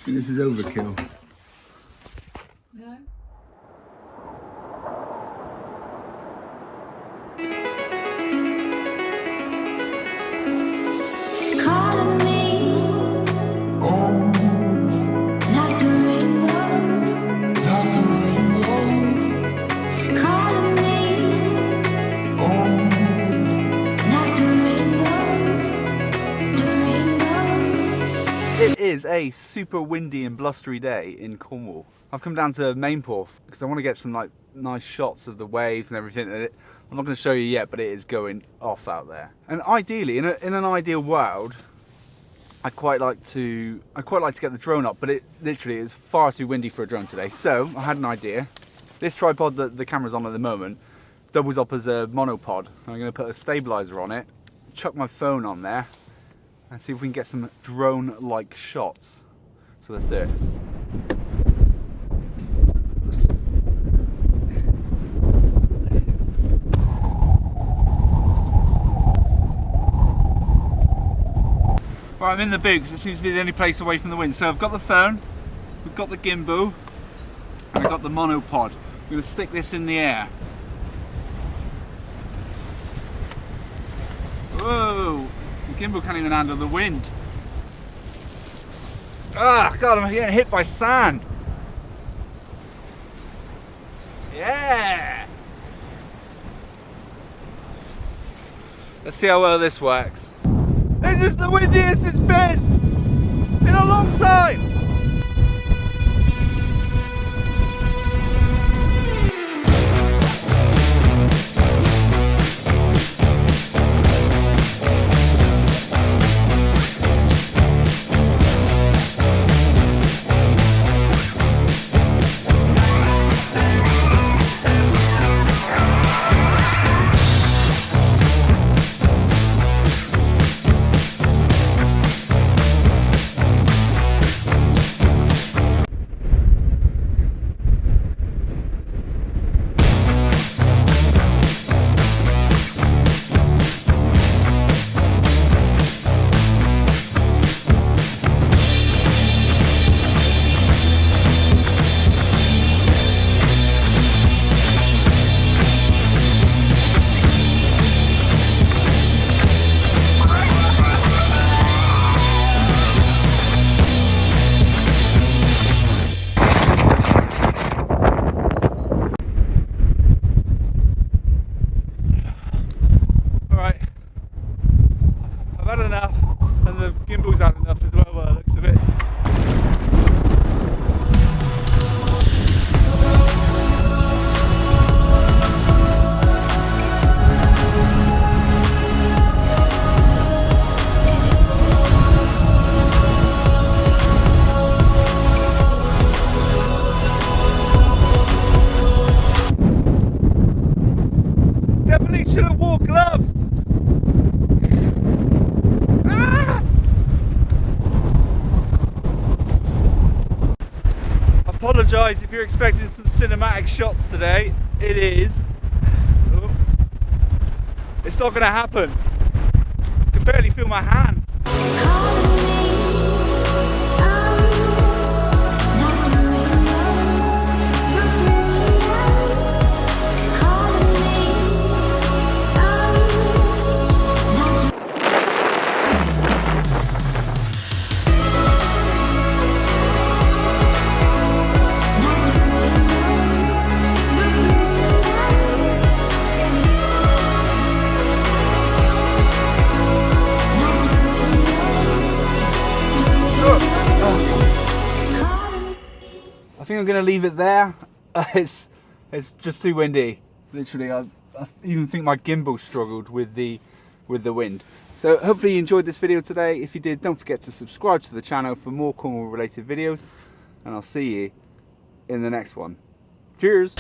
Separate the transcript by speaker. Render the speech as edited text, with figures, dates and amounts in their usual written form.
Speaker 1: This is overkill.
Speaker 2: No.
Speaker 3: She's calling me, like the rainbow, She's calling me, like the rainbow.
Speaker 1: It is a super windy and blustery day in Cornwall. I've come down to Mainporth because I want to get some like nice shots of the waves and everything. I'm not going to show you yet, but it is going off out there. And ideally, in an ideal world, I'd quite like to get the drone up, but it literally is far too windy for a drone today. So I had an idea. This tripod that the camera's on at the moment doubles up as a monopod. I'm going to put a stabilizer on it, chuck my phone on there, and see if we can get some drone-like shots. So let's do it. Right, I'm in the boot because it seems to be the only place away from the wind. So I've got the phone, we've got the gimbal, and I've got the monopod. I'm going to stick this in the air. Whoa! The gimbal can't even handle the wind. Ah, God, I'm getting hit by sand. Yeah! Let's see how well this works. This is the windiest it's been in a long time. I've had enough, and the gimbal's had enough as well by the looks of it. Definitely should have wore gloves. Apologise if you're expecting some cinematic shots today. It is. Oh. It's not going to happen. I can barely feel my hands. I think I'm going to leave it there. It's just too windy. Literally, I even think my gimbal struggled with the wind. So hopefully you enjoyed this video today. If you did, don't forget to subscribe to the channel for more Cornwall related videos, and I'll see you in the next one. Cheers!